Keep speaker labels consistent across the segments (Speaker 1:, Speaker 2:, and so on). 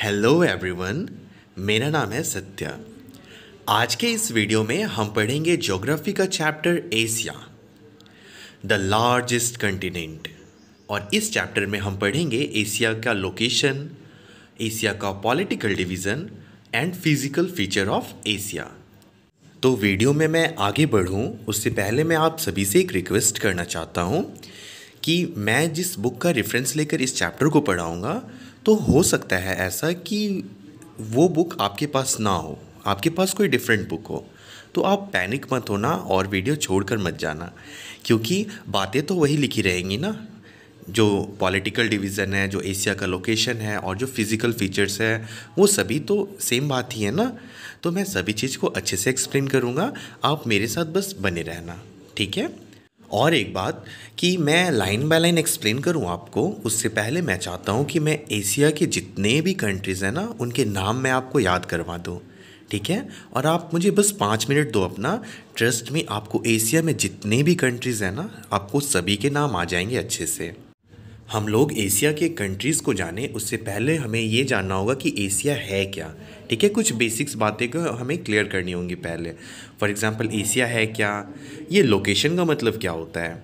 Speaker 1: Hello everyone, मेरा नाम है सत्या। आज के इस वीडियो में हम पढ़ेंगे ज्योग्राफी का chapter Asia, the largest continent. और इस चैप्टर में हम पढ़ेंगे एशिया का लोकेशन, एशिया का political division and physical feature of Asia. तो वीडियो में मैं आगे बढ़ूं उससे पहले मैं आप सभी से एक रिक्वेस्ट करना चाहता हूं कि मैं जिस बुक का रेफरेंस लेकर इस चैप्टर को पढ़ाऊंगा, तो हो सकता है ऐसा कि वो बुक आपके पास ना हो, आपके पास कोई डिफरेंट बुक हो। तो आप पैनिक मत होना और वीडियो छोड़कर मत जाना, क्योंकि बातें तो वही लिखी रहेंगी ना। जो पॉलिटिकल डिवीज़न है, जो एशिया का लोकेशन है और जो फिज़िकल फीचर्स है, वो सभी तो सेम बात ही है ना। तो मैं सभी चीज़ को अच्छे से एक्सप्लेन करूँगा, आप मेरे साथ बस बने रहना, ठीक है। और एक बात कि मैं लाइन बाय लाइन एक्सप्लेन करूं आपको, उससे पहले मैं चाहता हूं कि मैं एशिया के जितने भी कंट्रीज़ हैं ना, उनके नाम मैं आपको याद करवा दूं, ठीक है। और आप मुझे बस 5 मिनट दो अपना। ट्रस्ट में आपको एशिया में जितने भी कंट्रीज़ हैं ना, आपको सभी के नाम आ जाएंगे अच्छे से। हम लोग एशिया के कंट्रीज़ को जाने उससे पहले हमें ये जानना होगा कि एशिया है क्या, ठीक है। कुछ बेसिक्स बातें को हमें क्लियर करनी होंगी पहले। फॉर एग्जांपल एशिया है क्या, ये लोकेशन का मतलब क्या होता है,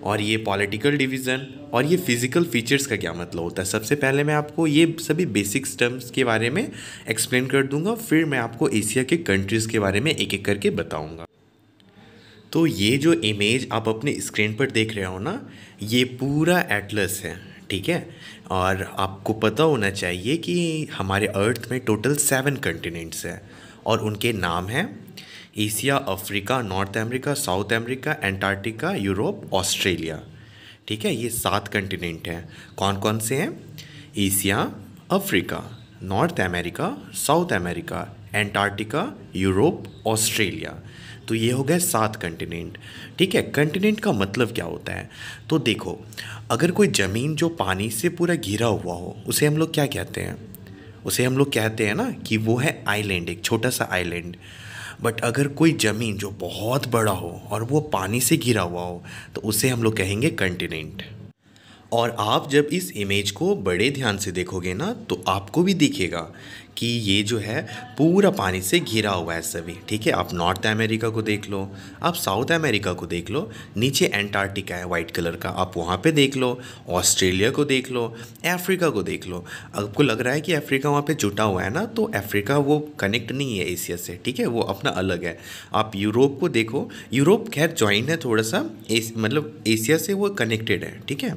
Speaker 1: और ये पॉलिटिकल डिवीज़न और ये फिज़िकल फीचर्स का क्या मतलब होता है। सबसे पहले मैं आपको ये सभी बेसिक्स टर्म्स के बारे में एक्सप्लेन कर दूंगा, फिर मैं आपको एशिया के कंट्रीज़ के बारे में एक एक करके बताऊँगा। तो ये जो इमेज आप अपने स्क्रीन पर देख रहे हो ना, ये पूरा एटलस है, ठीक है। और आपको पता होना चाहिए कि हमारे अर्थ में टोटल 7 कंटिनेंट्स हैं और उनके नाम हैं Asia, Africa, north America, south America, Antarctica, Europe, Australia, ठीक है। ये 7 कंटिनेंट हैं। कौन कौन से हैं? Asia, Africa, north America, south America, Antarctica, Europe, Australia. तो ये हो गए 7 कंटिनेंट, ठीक है। कंटिनेंट का मतलब क्या होता है? तो देखो, अगर कोई ज़मीन जो पानी से पूरा घिरा हुआ हो, उसे हम लोग क्या कहते हैं? उसे हम लोग कहते हैं ना कि वो है आइलैंड, एक छोटा सा आइलैंड। बट अगर कोई ज़मीन जो बहुत बड़ा हो और वो पानी से घिरा हुआ हो, तो उसे हम लोग कहेंगे कंटिनेंट। और आप जब इस इमेज को बड़े ध्यान से देखोगे ना, तो आपको भी दिखेगा कि ये जो है पूरा पानी से घिरा हुआ है सभी, ठीक है। आप नॉर्थ अमेरिका को देख लो, आप साउथ अमेरिका को देख लो, नीचे एंटार्क्टिका है वाइट कलर का, आप वहाँ पे देख लो, ऑस्ट्रेलिया को देख लो, अफ्रीका को देख लो। आपको लग रहा है कि अफ्रीका वहाँ पे जुटा हुआ है ना, तो अफ्रीका वो कनेक्ट नहीं है एशिया से, ठीक है, वो अपना अलग है। आप यूरोप को देखो, यूरोप खैर जॉइंट है थोड़ा सा, मतलब एशिया से वो कनेक्टेड है, ठीक है।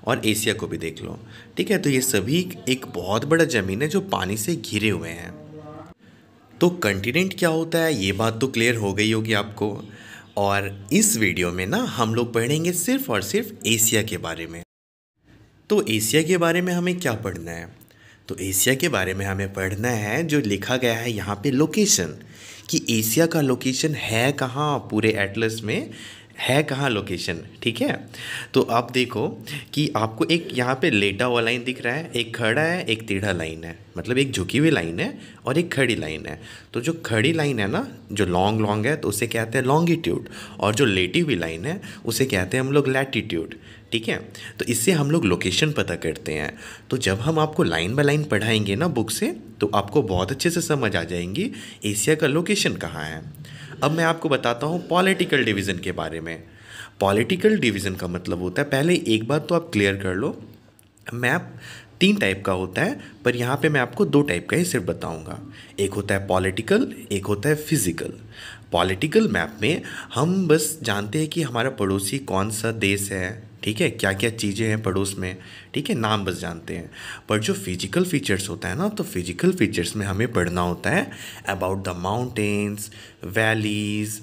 Speaker 1: और एशिया को भी देख लो, ठीक है। तो ये सभी एक बहुत बड़ा ज़मीन है जो पानी से घिरे हुए हैं। तो कंटिनेंट क्या होता है, ये बात तो क्लियर हो गई होगी आपको। और इस वीडियो में ना हम लोग पढ़ेंगे सिर्फ और सिर्फ एशिया के बारे में। तो एशिया के बारे में हमें क्या पढ़ना है? तो एशिया के बारे में हमें पढ़ना है जो लिखा गया है यहाँ पे, लोकेशन, कि एशिया का लोकेशन है कहाँ, पूरे एटलस में है कहाँ लोकेशन, ठीक है। तो आप देखो कि आपको एक यहाँ पे लेटा हुआ लाइन दिख रहा है, एक खड़ा है, एक टेढ़ा लाइन है, मतलब एक झुकी हुई लाइन है और एक खड़ी लाइन है। तो जो खड़ी लाइन है ना, जो लॉन्ग लॉन्ग है, तो उसे कहते हैं लॉन्गिट्यूड, और जो लेटी हुई लाइन है उसे कहते हैं हम लोग लैटिट्यूड, ठीक है। तो इससे हम लोग लोकेशन पता करते हैं। तो जब हम आपको लाइन बाय लाइन पढ़ाएंगे ना बुक से, तो आपको बहुत अच्छे से समझ आ जाएंगी एशिया का लोकेशन कहाँ है। अब मैं आपको बताता हूँ पॉलिटिकल डिवीज़न के बारे में। पॉलिटिकल डिवीज़न का मतलब होता है, पहले एक बात तो आप क्लियर कर लो, मैप 3 टाइप का होता है, पर यहाँ पे मैं आपको 2 टाइप का ही सिर्फ बताऊँगा। एक होता है पॉलिटिकल, एक होता है फिज़िकल। पॉलिटिकल मैप में हम बस जानते हैं कि हमारा पड़ोसी कौन सा देश है, ठीक है, क्या क्या चीज़ें हैं पड़ोस में, ठीक है, नाम बस जानते हैं। पर जो फिजिकल फीचर्स होता है ना, तो फिजिकल फीचर्स में हमें पढ़ना होता है अबाउट द माउंटेन्स, वैलीज़,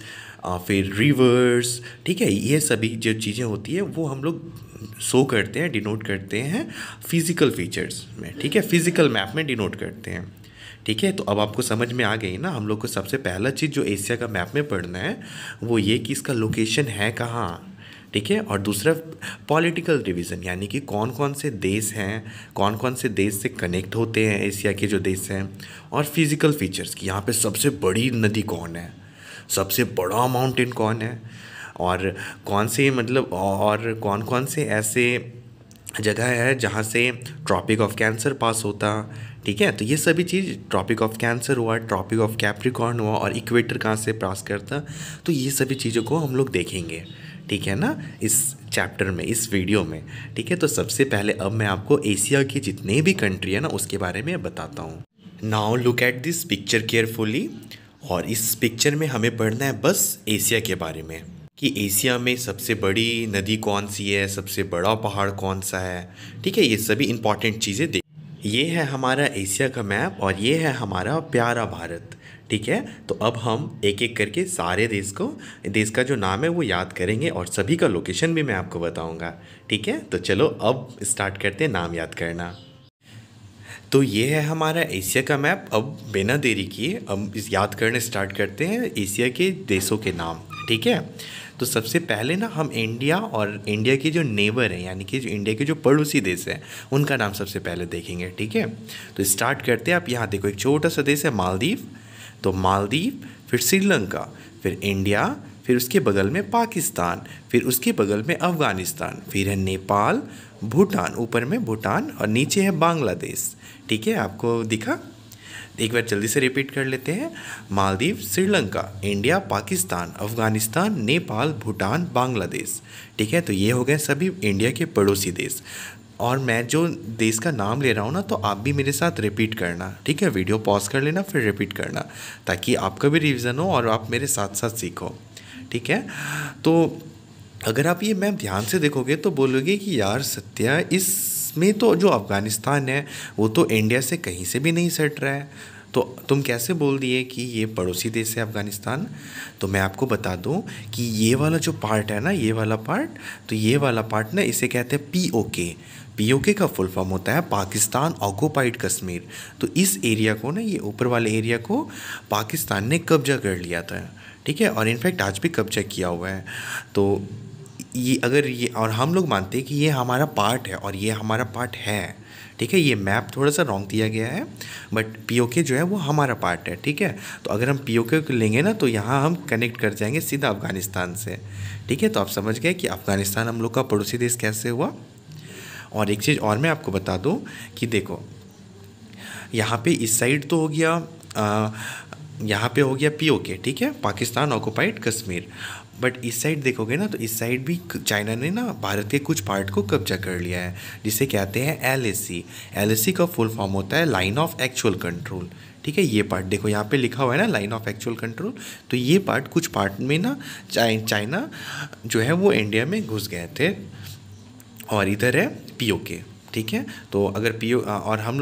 Speaker 1: फिर रिवर्स, ठीक है। ये सभी जो चीज़ें होती है वो हम लोग शो करते हैं, डिनोट करते हैं फिज़िकल फीचर्स में, ठीक है, फिज़िकल मैप में डिनोट करते हैं, ठीक है। तो अब आपको समझ में आ गई ना। हम लोग को सबसे पहला चीज़ जो एशिया का मैप में पढ़ना है वो ये कि इसका लोकेशन है कहाँ, ठीक है। और दूसरा पॉलिटिकल डिवीज़न, यानी कि कौन कौन से देश हैं, कौन कौन से देश से कनेक्ट होते हैं एशिया के जो देश हैं। और फिज़िकल फीचर्स कि यहाँ पे सबसे बड़ी नदी कौन है, सबसे बड़ा माउंटेन कौन है, और कौन से मतलब और कौन कौन से ऐसे जगह है जहाँ से ट्रॉपिक ऑफ कैंसर पास होता। ठीक है, तो ये सभी चीज़, ट्रॉपिक ऑफ कैंसर हुआ, ट्रॉपिक ऑफ कैप्रिकॉर्न हुआ, और इक्वेटर कहाँ से पास करता, तो ये सभी चीज़ों को हम लोग देखेंगे। ठीक है ना, इस चैप्टर में, इस वीडियो में। ठीक है, तो सबसे पहले अब मैं आपको एशिया की जितने भी कंट्री है ना उसके बारे में बताता हूँ। Now look at this picture carefully. और इस पिक्चर में हमें पढ़ना है बस एशिया के बारे में, कि एशिया में सबसे बड़ी नदी कौन सी है, सबसे बड़ा पहाड़ कौन सा है। ठीक है, ये सभी इंपॉर्टेंट चीज़ें देख। ये है हमारा एशिया का मैप और ये है हमारा प्यारा भारत। ठीक है, तो अब हम एक एक करके सारे देश का जो नाम है वो याद करेंगे और सभी का लोकेशन भी मैं आपको बताऊंगा। ठीक है, तो चलो अब स्टार्ट करते हैं नाम याद करना। तो ये है हमारा एशिया का मैप। अब बिना देरी किए अब इस याद करने स्टार्ट करते हैं एशिया के देशों के नाम। ठीक है, तो सबसे पहले ना हम इंडिया और इंडिया के जो नेबर हैं, यानी कि जो इंडिया के जो पड़ोसी देश हैं, उनका नाम सबसे पहले देखेंगे। ठीक है, तो स्टार्ट करते हैं। आप यहाँ देखो, एक छोटा सा देश है मालदीव। तो मालदीव, फिर श्रीलंका, फिर इंडिया, फिर उसके बगल में पाकिस्तान, फिर उसके बगल में अफ़गानिस्तान, फिर है नेपाल, भूटान, ऊपर में भूटान और नीचे है बांग्लादेश। ठीक है, आपको दिखा? एक बार जल्दी से रिपीट कर लेते हैं। मालदीव, श्रीलंका, इंडिया, पाकिस्तान, अफ़गानिस्तान, नेपाल, भूटान, बांग्लादेश। ठीक है, तो ये हो गए सभी इंडिया के पड़ोसी देश। और मैं जो देश का नाम ले रहा हूँ ना, तो आप भी मेरे साथ रिपीट करना। ठीक है, वीडियो पॉज कर लेना फिर रिपीट करना, ताकि आपका भी रिवीजन हो और आप मेरे साथ साथ सीखो। ठीक है, तो अगर आप ये मैप ध्यान से देखोगे तो बोलोगे कि यार सत्या, इसमें तो जो अफ़गानिस्तान है वो तो इंडिया से कहीं से भी नहीं सट रहा है, तो तुम कैसे बोल दिए कि ये पड़ोसी देश है अफ़गानिस्तान। तो मैं आपको बता दूं कि ये वाला जो पार्ट है ना, ये वाला पार्ट, तो ये वाला पार्ट ना इसे कहते हैं POK। POK का फुल फॉर्म होता है पाकिस्तान ऑक्युपाइड कश्मीर। तो इस एरिया को ना, ये ऊपर वाले एरिया को पाकिस्तान ने कब्जा कर लिया था। ठीक है, और इनफैक्ट आज भी कब्जा किया हुआ है। तो ये अगर ये, और हम लोग मानते हैं कि ये हमारा पार्ट है और ये हमारा पार्ट है। ठीक है, ये मैप थोड़ा सा रॉन्ग दिया गया है, बट POK जो है वो हमारा पार्ट है। ठीक है, तो अगर हम POK को लेंगे ना तो यहाँ हम कनेक्ट कर जाएंगे सीधा अफ़गानिस्तान से। ठीक है, तो आप समझ गए कि अफ़गानिस्तान हम लोग का पड़ोसी देश कैसे हुआ। और एक चीज़ और मैं आपको बता दूँ कि देखो, यहाँ पे इस साइड तो हो गया, यहाँ पे हो गया POK। ठीक है, पाकिस्तान ऑक्युपाइड कश्मीर। बट इस साइड देखोगे ना, तो इस साइड भी चाइना ने ना भारत के कुछ पार्ट को कब्जा कर लिया है, जिसे कहते हैं LAC। LAC का फुल फॉर्म होता है लाइन ऑफ एक्चुअल कंट्रोल। ठीक है, ये पार्ट देखो यहाँ पे लिखा हुआ है ना, लाइन ऑफ एक्चुअल कंट्रोल। तो ये पार्ट, कुछ पार्ट में ना चाइना जो है वो इंडिया में घुस गए थे, और इधर है POK। ठीक है, तो अगर और हम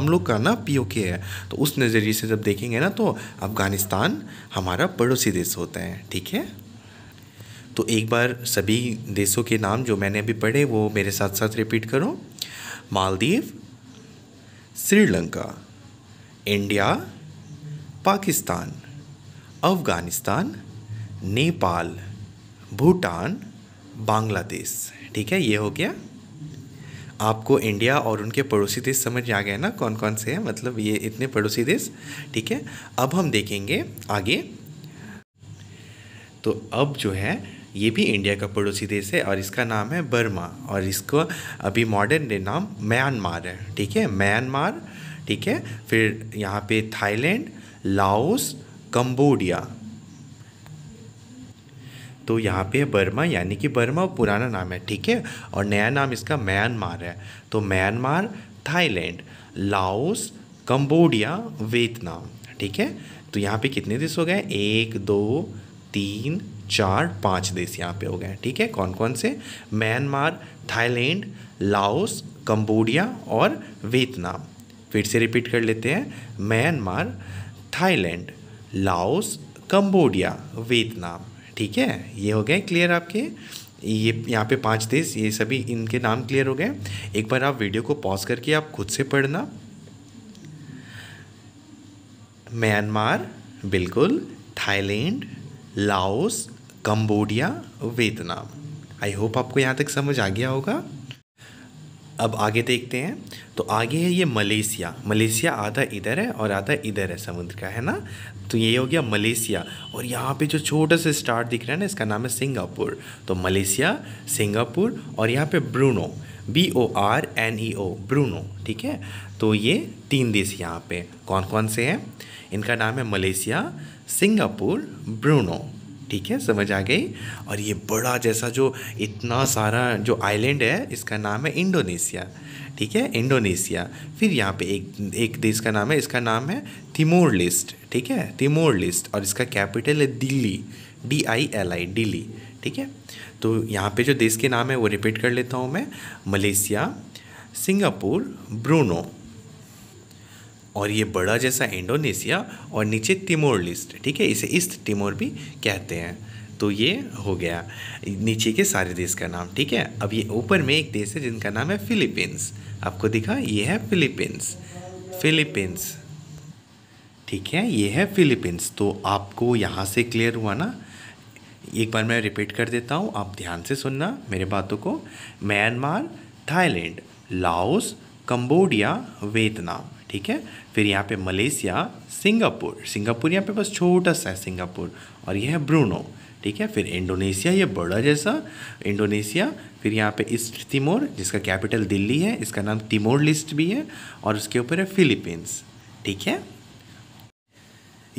Speaker 1: लोग का ना POK है, तो उस नज़रिए से जब देखेंगे ना तो अफ़गानिस्तान हमारा पड़ोसी देश होता है। ठीक है, तो एक बार सभी देशों के नाम जो मैंने अभी पढ़े वो मेरे साथ साथ रिपीट करो। मालदीव, श्रीलंका, इंडिया, पाकिस्तान, अफ़गानिस्तान, नेपाल, भूटान, बांग्लादेश। ठीक है, ये हो गया। आपको इंडिया और उनके पड़ोसी देश समझ आ गए ना, कौन कौन से हैं, मतलब ये इतने पड़ोसी देश। ठीक है, अब हम देखेंगे आगे। तो अब जो है ये भी इंडिया का पड़ोसी देश है और इसका नाम है बर्मा, और इसको अभी मॉडर्न डे नाम म्यांमार है। ठीक है, म्यांमार। ठीक है, फिर यहाँ पे थाईलैंड, लाओस, कंबोडिया। तो यहाँ पे बर्मा, यानी कि बर्मा पुराना नाम है। ठीक है, और नया नाम इसका म्यांमार है। तो Myanmar, Thailand, Laos, Cambodia, Vietnam. ठीक है, तो यहाँ पे कितने देश हो गए? 1 2 3 4 5 देश यहाँ पे हो गए। ठीक है, कौन कौन से? म्यांमार, थाईलैंड, लाओस, कंबोडिया और वियतनाम। फिर से रिपीट कर लेते हैं। Myanmar, Thailand, Laos, Cambodia, Vietnam. ठीक है, ये हो गए क्लियर आपके। ये यहाँ पे 5 देश, ये सभी इनके नाम क्लियर हो गए। एक बार आप वीडियो को पॉज करके आप खुद से पढ़ना। म्यांमार, बिल्कुल, Thailand, Laos, Cambodia, Vietnam. I hope आपको यहाँ तक समझ आ गया होगा। अब आगे देखते हैं। तो आगे है ये मलेशिया। मलेशिया आधा इधर है और आधा इधर है, समुद्र का, है ना। तो ये हो गया मलेशिया। और यहाँ पे जो छोटा सा स्टार दिख रहा है ना, इसका नाम है सिंगापुर। तो मलेशिया, सिंगापुर, और यहाँ पे ब्रूनो। BORNEO, Bruno. ठीक है, तो ये 3 देश यहाँ पे कौन कौन से हैं? इनका नाम है मलेशिया, सिंगापुर, ब्रूनो। ठीक है, समझ आ गई। और ये बड़ा जैसा जो इतना सारा जो आइलैंड है, इसका नाम है इंडोनेशिया। ठीक है, इंडोनेशिया। फिर यहाँ पे एक देश का नाम है, इसका नाम है तिमोर लेस्ट। ठीक है, तिमोर लेस्ट, और इसका कैपिटल है दिल्ली, DILI, दिल्ली। ठीक है, तो यहाँ पे जो देश के नाम है वो रिपीट कर लेता हूँ मैं, मलेशिया, सिंगापुर, ब्रूनो, और ये बड़ा जैसा इंडोनेशिया, और नीचे तिमोर लेस्ट। ठीक है, इसे ईस्ट तिमोर भी कहते हैं। तो ये हो गया नीचे के सारे देश का नाम। ठीक है, अब ये ऊपर में एक देश है जिनका नाम है फिलीपींस। आपको दिखा, ये है फिलीपींस, फिलीपींस। ठीक है, ये है फिलीपींस। तो आपको यहाँ से क्लियर हुआ ना? एक बार मैं रिपीट कर देता हूँ, आप ध्यान से सुनना मेरे बातों को। Myanmar, Thailand, Laos, Cambodia, Vietnam. ठीक है, फिर यहाँ पे मलेशिया, सिंगापुर, सिंगापुर यहाँ पे बस छोटा सा है सिंगापुर, और ये है ब्रूनो। ठीक है, फिर इंडोनेशिया, ये बड़ा जैसा इंडोनेशिया। फिर यहाँ पे ईस्ट तिमोर, जिसका कैपिटल दिल्ली है, इसका नाम तिमोर लेस्ट भी है, और उसके ऊपर है फिलीपींस। ठीक है,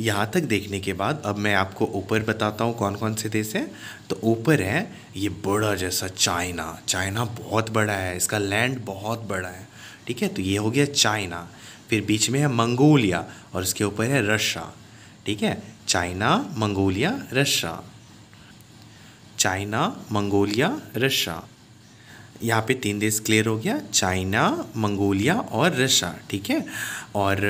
Speaker 1: यहाँ तक देखने के बाद अब मैं आपको ऊपर बताता हूँ कौन कौन से देश हैं। तो ऊपर है ये बड़ा जैसा चाइना। चाइना बहुत बड़ा है, इसका लैंड बहुत बड़ा है। ठीक है, तो ये हो गया चाइना। फिर बीच में है मंगोलिया, और उसके ऊपर है रशिया। ठीक है, China, Mongolia, Russia, China, Mongolia, Russia. यहाँ पे 3 देश क्लियर हो गया, चाइना, मंगोलिया और रशिया। ठीक है, और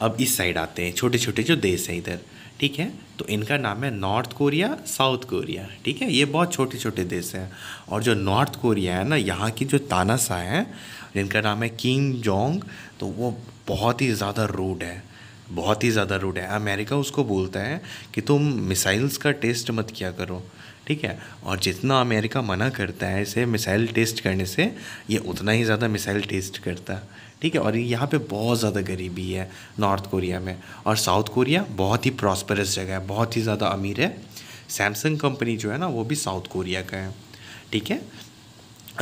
Speaker 1: अब इस साइड आते हैं, छोटे छोटे जो देश हैं इधर। ठीक है, तो इनका नाम है नॉर्थ कोरिया, साउथ कोरिया। ठीक है, ये बहुत छोटे छोटे देश हैं। और जो नॉर्थ कोरिया है ना, यहाँ की जो तानाशाह है, जिनका नाम है किम जोंग, तो वो बहुत ही ज़्यादा रूड है, बहुत ही ज़्यादा रूड है। अमेरिका उसको बोलता है कि तुम मिसाइल्स का टेस्ट मत किया करो। ठीक है, और जितना अमेरिका मना करता है इसे मिसाइल टेस्ट करने से, ये उतना ही ज़्यादा मिसाइल टेस्ट करता है। ठीक है, और यहाँ पे बहुत ज़्यादा गरीबी है नॉर्थ कोरिया में। और साउथ कोरिया बहुत ही प्रॉस्परस जगह है, बहुत ही ज़्यादा अमीर है। सैमसंग कंपनी जो है ना, वो भी साउथ कोरिया का है। ठीक है,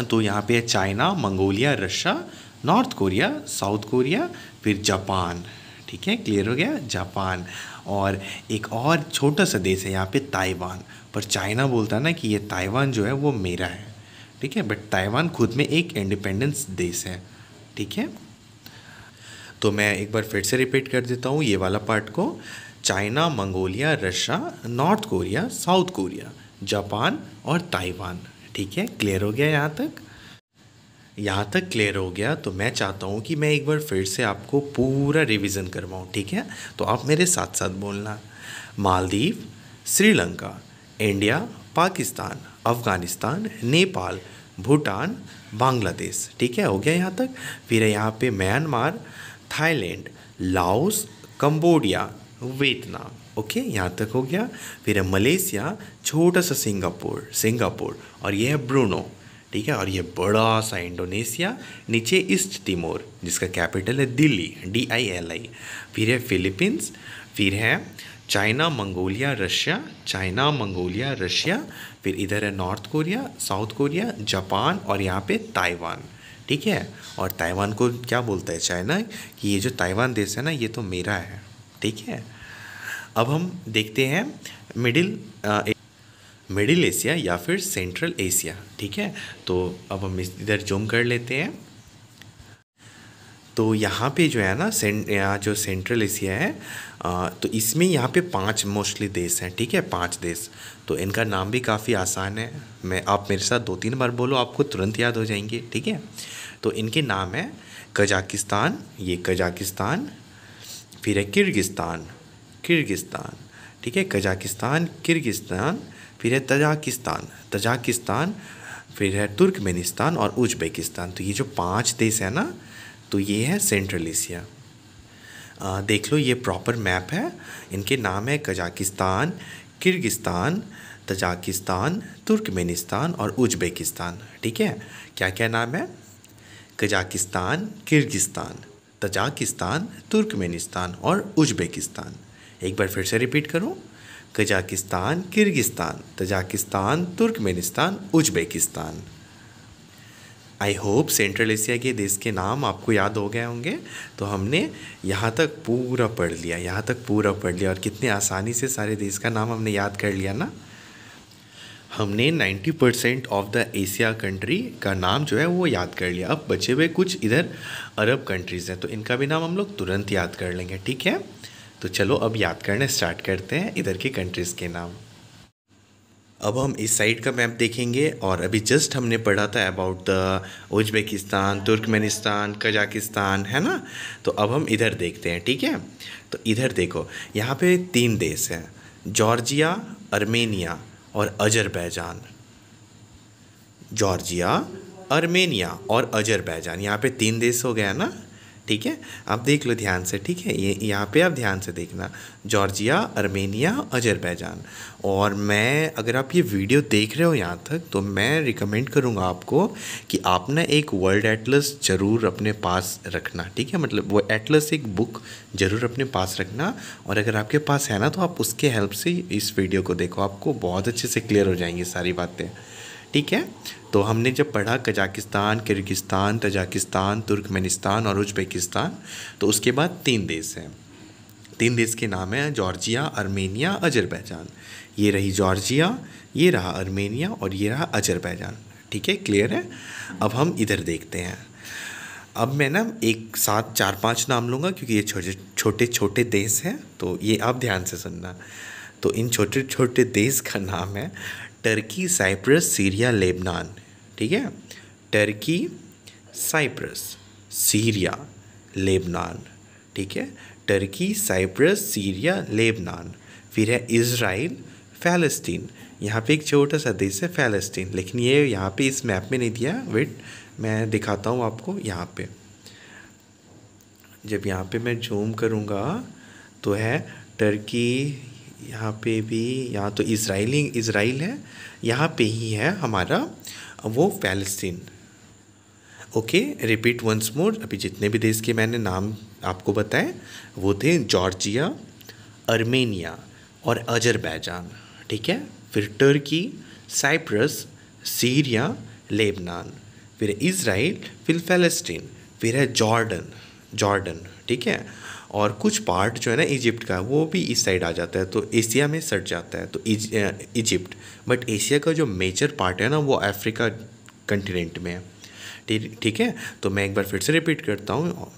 Speaker 1: तो यहाँ पे है China, Mongolia, Russia, north Korea, south Korea, फिर जापान। ठीक है, क्लियर हो गया, जापान। और एक और छोटा सा देश है यहाँ पे, ताइवान। पर चाइना बोलता है ना कि ये ताइवान जो है वो मेरा है। ठीक है, बट ताइवान खुद में एक इंडिपेंडेंस देश है। ठीक है, तो मैं एक बार फिर से रिपीट कर देता हूँ ये वाला पार्ट को। China, Mongolia, Russia, north Korea, south Korea, Japan और ताइवान। ठीक है, क्लियर हो गया यहाँ तक? यहाँ तक क्लियर हो गया तो मैं चाहता हूँ कि मैं एक बार फिर से आपको पूरा रिवीजन करवाऊँ। ठीक है, तो आप मेरे साथ साथ बोलना। मालदीव, श्रीलंका, इंडिया, पाकिस्तान, अफ़गानिस्तान, नेपाल, भूटान, बांग्लादेश। ठीक है, हो गया यहाँ तक। फिर है यहाँ पे Myanmar, Thailand, Laos, Cambodia, Vietnam. Okay, यहाँ तक हो गया। फिर है मलेशिया, छोटा सा सिंगापुर, और ये है ब्रूनो। ठीक है, और ये बड़ा सा इंडोनेशिया, नीचे ईस्ट तिमोर, जिसका कैपिटल है दिल्ली, DILI। फिर है फिलीपींस, फिर है China, Mongolia, Russia, China, Mongolia, Russia. फिर इधर है north Korea, south Korea, Japan, और यहाँ पे ताइवान। ठीक है, और ताइवान को क्या बोलता है चाइना कि ये जो ताइवान देश है ना, ये तो मेरा है। ठीक है, अब हम देखते हैं मिडिल एशिया या फिर सेंट्रल एशिया। ठीक है, तो अब हम इधर जूम कर लेते हैं। तो यहाँ पे जो है ना, यहाँ जो सेंट्रल एशिया है, तो इसमें यहाँ पे 5 मोस्टली देश हैं। ठीक है, 5 देश। तो इनका नाम भी काफ़ी आसान है, आप मेरे साथ 2-3 बार बोलो, आपको तुरंत याद हो जाएंगे। ठीक है, तो इनके नाम है कजाकिस्तान, ये कजाकिस्तान। फिर है किर्गिस्तान, ठीक है, कजाकिस्तान, किर्गिस्तान। फिर है तजाकिस्तान, फिर है तुर्कमेनिस्तान और उज़्बेकिस्तान। तो ये जो 5 देश है ना, तो ये है सेंट्रल एशिया। देख लो, ये प्रॉपर मैप है। इनके नाम है कजाकिस्तान, किर्गिस्तान, तजाकिस्तान, तुर्कमेनिस्तान और उज़्बेकिस्तान। ठीक है, क्या क्या नाम है? कजाकिस्तान, किर्गिस्तान, तजाकिस्तान, तुर्कमेनिस्तान और उज़्बेकिस्तान। एक बार फिर से रिपीट करूँ, Kazakhstan, Kyrgyzstan, Tajikistan, Turkmenistan, Uzbekistan. I hope central Asia के देश के नाम आपको याद हो गए होंगे। तो हमने यहाँ तक पूरा पढ़ लिया, यहाँ तक पूरा पढ़ लिया, और कितने आसानी से सारे देश का नाम हमने याद कर लिया ना। हमने 90% ऑफ द एशिया कंट्री का नाम जो है वो याद कर लिया। अब बचे हुए कुछ इधर अरब कंट्रीज़ हैं, तो इनका भी नाम हम लोग तुरंत याद कर लेंगे, ठीक है। तो चलो अब याद करने स्टार्ट करते हैं इधर के कंट्रीज़ के नाम। अब हम इस साइड का मैप देखेंगे, और अभी जस्ट हमने पढ़ा था about the Uzbekistan, Turkmenistan, Kazakhstan, है ना। तो अब हम इधर देखते हैं, ठीक है। तो इधर देखो, यहाँ पे 3 देश हैं, जॉर्जिया, अर्मेनिया और अजरबैजान। जॉर्जिया, अर्मेनिया और अजरबैजान, यहाँ पे 3 देश हो गया ना, ठीक है। आप देख लो ध्यान से, ठीक है। ये यहाँ पे आप ध्यान से देखना, जॉर्जिया, अर्मेनिया, अजरबैजान। और मैं, अगर आप ये वीडियो देख रहे हो यहाँ तक, तो मैं रिकमेंड करूँगा आपको कि आप ना एक वर्ल्ड एटलस ज़रूर अपने पास रखना, ठीक है। मतलब वो एटलस एक बुक ज़रूर अपने पास रखना, और अगर आपके पास है ना तो आप उसके हेल्प से इस वीडियो को देखो, आपको बहुत अच्छे से क्लियर हो जाएंगी सारी बातें, ठीक है। तो हमने जब पढ़ा कजाकिस्तान, किर्गिस्तान, तजाकिस्तान, तुर्कमेनिस्तान और उज्बेकिस्तान, तो उसके बाद 3 देश हैं। 3 देश के नाम हैं जॉर्जिया, अर्मेनिया, अजरबैजान। ये रही जॉर्जिया, ये रहा अर्मेनिया और ये रहा अजरबैजान, ठीक है, क्लियर है। अब हम इधर देखते हैं। अब मैं ना एक साथ 4-5 नाम लूँगा, क्योंकि ये छोटे छोटे देश हैं, तो ये आप ध्यान से सुनना। तो इन छोटे छोटे देश का नाम है टर्की, साइप्रस, सीरिया, लेबनान, ठीक है। टर्की, साइप्रस, सीरिया, लेबनान, ठीक है। Turkey, Cyprus, Syria, Lebanon. फिर है इज़राइल, फ़लस्तीन। यहाँ पे एक छोटा सा देश है फ़लस्तीन, लेकिन ये यहाँ पे इस मैप में नहीं दिया। वेट, मैं दिखाता हूँ आपको। यहाँ पे जब यहाँ पे मैं जूम करूँगा तो है टर्की, यहाँ पे भी, यहाँ तो इज़राइल है, यहाँ पे ही है हमारा वो फ़लस्तीन। Okay, repeat once more. अभी जितने भी देश के मैंने नाम आपको बताए वो थे जॉर्जिया, अर्मेनिया और अजरबैजान, ठीक है। फिर टर्की, साइप्रस, सीरिया, लेबनान, फिर इज़राइल, फिर फ़लस्तीन, फिर है जॉर्डन, ठीक है। और कुछ पार्ट जो है ना इजिप्ट का, वो भी इस साइड आ जाता है, तो एशिया में सट जाता है, तो इजिप्ट। बट एशिया का जो मेजर पार्ट है ना वो अफ्रीका कंटिनेंट में है, ठीक है। तो मैं एक बार फिर से रिपीट करता हूँ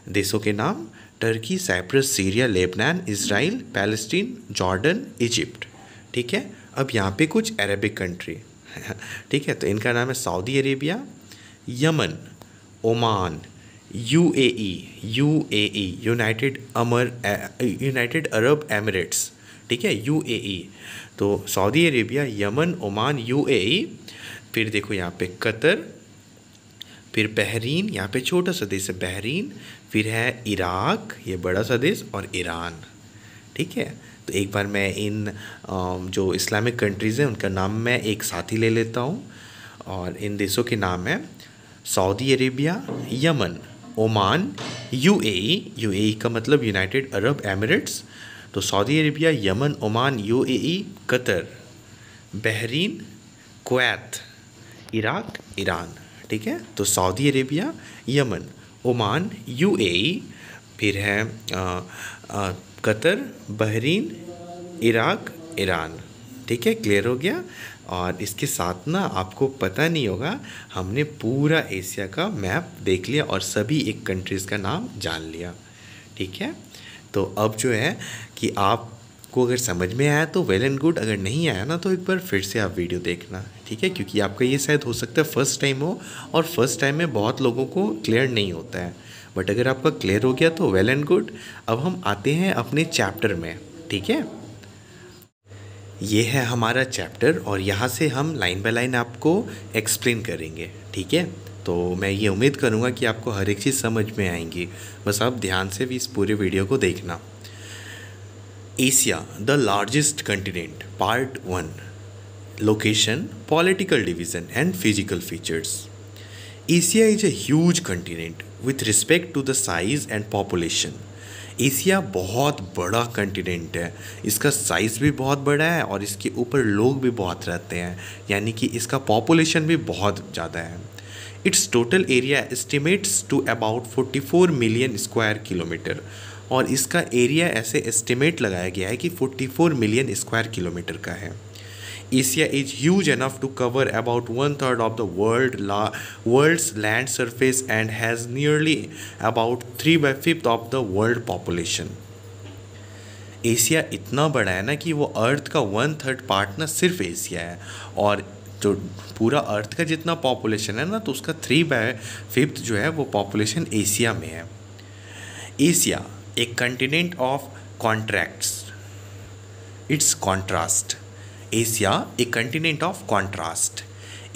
Speaker 1: देशों के नाम: Turkey, Cyprus, Syria, Lebanon, Israel, Palestine, Jordan, Egypt, ठीक है। अब यहाँ पे कुछ अरबिक कंट्री ठीक है, तो इनका नाम है Saudi Arabia, Yemen, Oman, UAE, United Arab Emirates, ठीक है, यूएई। तो Saudi Arabia, Yemen, Oman, UAE. फिर देखो यहाँ पे कतर, फिर बहरीन, यहाँ पे छोटा सा देश है बहरीन। फिर है इराक, ये बड़ा सा देश, और ईरान, ठीक है। तो एक बार मैं इन जो इस्लामिक कंट्रीज़ हैं उनका नाम मैं एक साथ ही ले लेता हूँ, और इन देशों के नाम है Saudi Arabia, Yemen, Oman, UAE का मतलब यूनाइटेड अरब एमिरेट्स। तो Saudi Arabia, Yemen, Oman, UAE, Qatar, Bahrain, Kuwait, Iraq, Iran, ठीक है। तो Saudi Arabia, Yemen, Oman, UAE, फिर है कतर, बहरीन, इराक, ईरान, ठीक है, क्लियर हो गया। और इसके साथ ना आपको पता नहीं होगा, हमने पूरा एशिया का मैप देख लिया और सभी एक कंट्रीज़ का नाम जान लिया, ठीक है। तो अब जो है कि आपको अगर समझ में आया तो वेल एंड गुड, अगर नहीं आया ना तो एक बार फिर से आप वीडियो देखना, ठीक है, क्योंकि आपका ये शायद हो सकता है फर्स्ट टाइम हो, और फर्स्ट टाइम में बहुत लोगों को क्लियर नहीं होता है। बट अगर आपका क्लियर हो गया तो वेल एंड गुड। अब हम आते हैं अपने चैप्टर में, ठीक है। ये है हमारा चैप्टर, और यहाँ से हम लाइन बाय लाइन आपको एक्सप्लेन करेंगे, ठीक है। तो मैं ये उम्मीद करूँगा कि आपको हर एक चीज़ समझ में आएंगी, बस आप ध्यान से भी इस पूरे वीडियो को देखना। Asia, the largest continent, part 1, location, political division and physical features. Asia is a huge continent with respect to the size and population. Asia बहुत बड़ा कंटिनेंट है, इसका साइज़ भी बहुत बड़ा है और इसके ऊपर लोग भी बहुत रहते हैं, यानी कि इसका पॉपुलेशन भी बहुत ज़्यादा है। Its total area estimates to about 44 million square kilometre, और इसका एरिया ऐसे एस्टिमेट लगाया गया है कि 44 मिलियन स्क्वायर किलोमीटर का है। Asia is huge enough to cover about 1/3 of the world's land surface and has nearly about 3/5 of the world population. Asia इतना बड़ा है ना कि वो अर्थ का 1/3 पार्ट ना सिर्फ एशिया है, और जो पूरा अर्थ का जितना पॉपुलेशन है ना तो उसका 3/5 जो है वो पॉपुलेशन एशिया में है। एशिया एक continent of contracts, it's contrast. Asia a continent of contrast.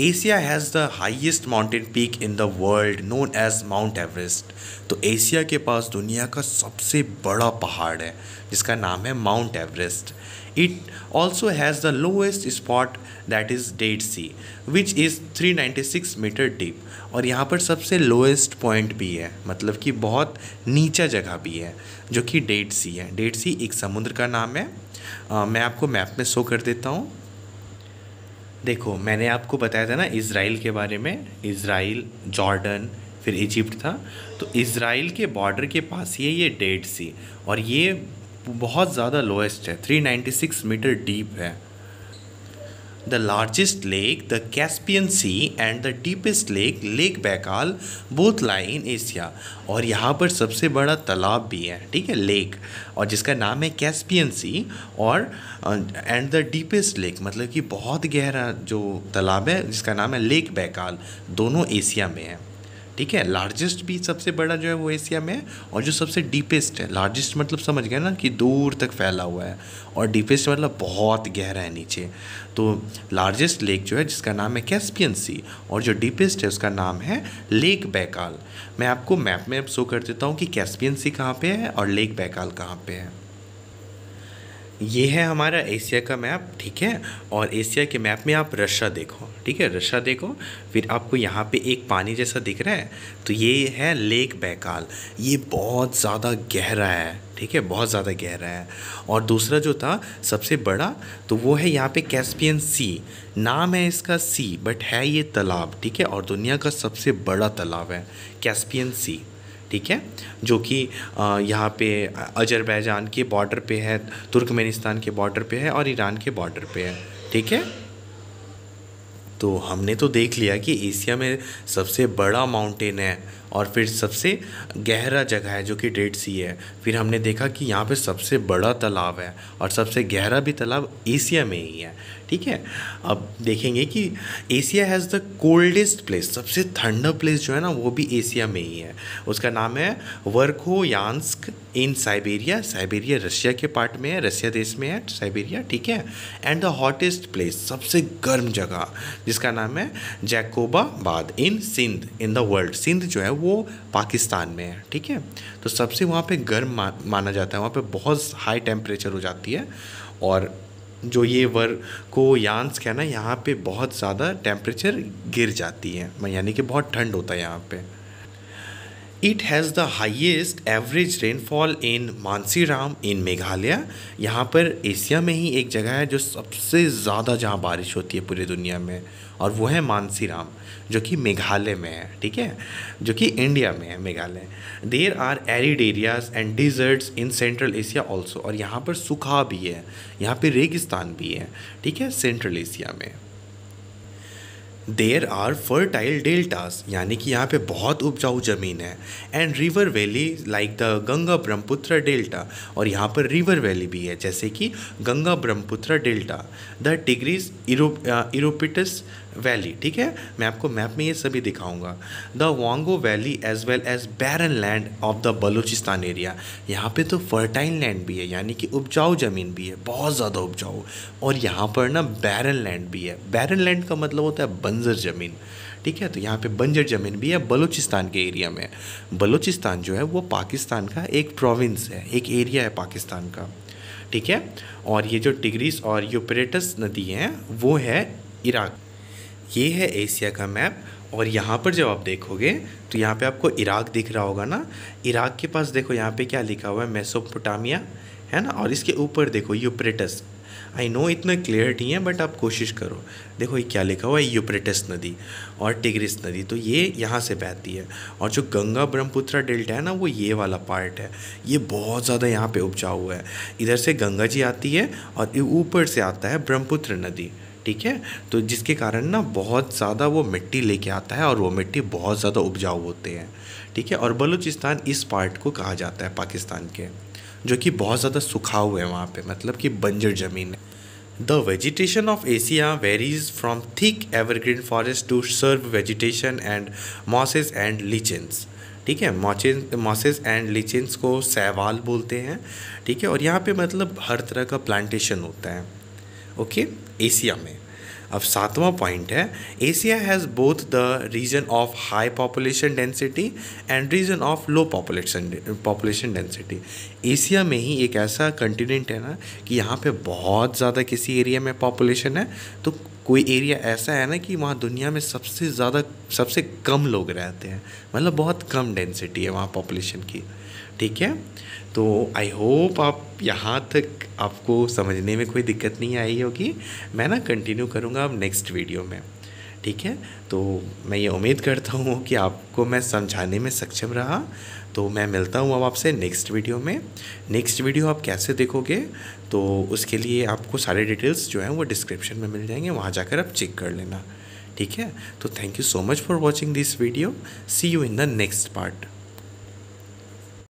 Speaker 1: Asia has the highest mountain peak in the world known as Mount Everest. तो एशिया के पास दुनिया का सबसे बड़ा पहाड़ है जिसका नाम है Mount Everest. It also has the lowest spot that is Dead Sea which is 396 metre deep, और यहाँ पर सबसे लोएस्ट पॉइंट भी है, मतलब कि बहुत नीचा जगह भी है, जो कि डेड सी है। डेड सी एक समुद्र का नाम है। मैं आपको मैप में शो कर देता हूँ। देखो, मैंने आपको बताया था ना इज़राइल के बारे में, इज़राइल, जॉर्डन, फिर इजिप्ट था। तो इज़राइल के बॉर्डर के पास ही है ये डेड सी, और ये बहुत ज़्यादा लोएस्ट है, 396 मीटर डीप है। The largest lake the Caspian Sea and the deepest lake Lake Baikal both lie in Asia, और यहाँ पर सबसे बड़ा तालाब भी है, ठीक है, लेक, और जिसका नाम है कैस्पियन सी, और एंड द डीपेस्ट लेक मतलब कि बहुत गहरा जो तालाब है जिसका नाम है लेक बैकाल, दोनों एशिया में है, ठीक है। लार्जेस्ट भी सबसे बड़ा जो है वो एशिया में है, और जो सबसे डीपेस्ट है, लार्जेस्ट मतलब समझ गए ना कि दूर तक फैला हुआ है, और डीपेस्ट मतलब बहुत गहरा है नीचे। तो लार्जेस्ट लेक जो है जिसका नाम है कैस्पियन सी, और जो डीपेस्ट है उसका नाम है लेक बैकाल। मैं आपको मैप में अब शो कर देता हूँ कि कैस्पियन सी कहाँ पे है और लेक बैकाल कहाँ पे है। ये है हमारा एशिया का मैप, ठीक है, और एशिया के मैप में आप रशिया देखो, ठीक है, रशिया देखो, फिर आपको यहाँ पे एक पानी जैसा दिख रहा है, तो ये है लेक बैकाल। ये बहुत ज़्यादा गहरा है, ठीक है, बहुत ज़्यादा गहरा है। और दूसरा जो था सबसे बड़ा, तो वो है यहाँ पे कैस्पियन सी, नाम है इसका सी, बट है ये तालाब, ठीक है, और दुनिया का सबसे बड़ा तालाब है कैस्पियन सी, ठीक है, जो कि यहाँ पे अजरबैजान के बॉर्डर पे है, तुर्कमेनिस्तान के बॉर्डर पे है, और ईरान के बॉर्डर पे है, ठीक है। तो हमने तो देख लिया कि एशिया में सबसे बड़ा माउंटेन है, और फिर सबसे गहरा जगह है जो कि डेड सी है। फिर हमने देखा कि यहाँ पे सबसे बड़ा तालाब है, और सबसे गहरा भी तालाब एशिया में ही है, ठीक है। अब देखेंगे कि Asia has the coldest place, सबसे ठंडा प्लेस जो है ना वो भी एशिया में ही है। उसका नाम है वर्खोयांस्क इन साइबेरिया। साइबेरिया रशिया के पार्ट में है, रशिया देश में है साइबेरिया, ठीक है। एंड द हॉटेस्ट प्लेस, सबसे गर्म जगह, जिसका नाम है Jacobabad in Sindh in the world. Sindh जो है वो पाकिस्तान में है, ठीक है। तो सबसे वहाँ पे गर्म माना जाता है, वहाँ पे बहुत हाई टेम्परेचर हो जाती है, और जो ये वर्खोयांस्क है ना, यहाँ पे बहुत ज़्यादा टेम्परेचर गिर जाती है, यानी कि बहुत ठंड होता है यहाँ पे। It has the highest average rainfall in Mawsynram in Meghalaya. यहाँ पर एशिया में ही एक जगह है जो सबसे ज़्यादा जहाँ बारिश होती है पूरी दुनिया में, और वो है मानसीराम, जो कि मेघालय में है, ठीक है, जो कि इंडिया में है Meghalaya. There are arid areas and deserts in Central Asia also, और यहाँ पर सूखा भी है, यहाँ पे रेगिस्तान भी है, ठीक है, सेंट्रल एशिया में। देयर आर फर्टाइल डेल्टास, यानी कि यहाँ पे बहुत उपजाऊ ज़मीन है, and river valley like the Ganga Brahmaputra delta, और यहाँ पर रिवर वैली भी है जैसे कि Ganga Brahmaputra delta. The Tigris Euphrates valley, ठीक है, मैं आपको मैप में ये सभी दिखाऊंगा। द वांगो valley as well as barren land of the Balochistan area, यहाँ पे तो फर्टाइल लैंड भी है, यानी कि उपजाऊ ज़मीन भी है, बहुत ज़्यादा उपजाऊ, और यहाँ पर ना बैरन लैंड भी है। बैरन लैंड का मतलब होता है बंजर ज़मीन, ठीक है, तो यहाँ पे बंजर ज़मीन भी है बलूचिस्तान के एरिया में। बलूचिस्तान जो है वो पाकिस्तान का एक प्रोविंस है, एक एरिया है पाकिस्तान का, ठीक है। और ये जो टिग्रीस और यूफ्रेटिस नदी हैं वो है इराक। ये है एशिया का मैप, और यहाँ पर जब आप देखोगे तो यहाँ पे आपको इराक दिख रहा होगा ना। इराक के पास देखो यहाँ पे क्या लिखा हुआ है, मेसोपोटामिया, है ना, और इसके ऊपर देखो यूफ्रेटिस, आई नो इतना क्लियर नहीं है बट आप कोशिश करो। देखो ये क्या लिखा हुआ है, यूफ्रेटिस नदी और टिग्रिस नदी, तो ये यहाँ से बहती है। और जो गंगा ब्रह्मपुत्र डेल्टा है ना, वो ये वाला पार्ट है, ये बहुत ज़्यादा यहाँ पे उपजाऊ हुआ है। इधर से गंगा जी आती है और ऊपर से आता है ब्रह्मपुत्र नदी, ठीक है। तो जिसके कारण ना बहुत ज़्यादा वो मिट्टी लेके आता है और वो मिट्टी बहुत ज़्यादा उपजाऊ होते हैं, ठीक है। और बलूचिस्तान इस पार्ट को कहा जाता है पाकिस्तान के, जो कि बहुत ज़्यादा सूखा हुआ है वहाँ पे, मतलब कि बंजर ज़मीन है। The vegetation of Asia varies from thick evergreen forest to scrub vegetation and mosses and lichens, ठीक है। मॉसेस एंड लीचेंस को सैवाल बोलते हैं, ठीक है। और यहाँ पे मतलब हर तरह का प्लांटेशन होता है, ओके, एशिया में। अब 7वां पॉइंट है, Asia has both the region of high population density and region of low population density. Asia में ही एक ऐसा कंटिनेंट है ना कि यहाँ पे बहुत ज़्यादा किसी एरिया में पॉपुलेशन है, तो कोई एरिया ऐसा है ना कि वहाँ दुनिया में सबसे ज़्यादा सबसे कम लोग रहते हैं, मतलब बहुत कम डेंसिटी है वहाँ पॉपुलेशन की, ठीक है। तो आई होप आप यहाँ तक आपको समझने में कोई दिक्कत नहीं आई होगी। मैं ना कंटिन्यू करूँगा अब नेक्स्ट वीडियो में, ठीक है। तो मैं ये उम्मीद करता हूँ कि आपको मैं समझाने में सक्षम रहा। तो मैं मिलता हूँ अब आपसे नेक्स्ट वीडियो में। नेक्स्ट वीडियो आप कैसे देखोगे, तो उसके लिए आपको सारे डिटेल्स जो हैं वो डिस्क्रिप्शन में मिल जाएंगे, वहाँ जाकर आप चेक कर लेना, ठीक है। तो thank you so much for watching this video, see you in the next part.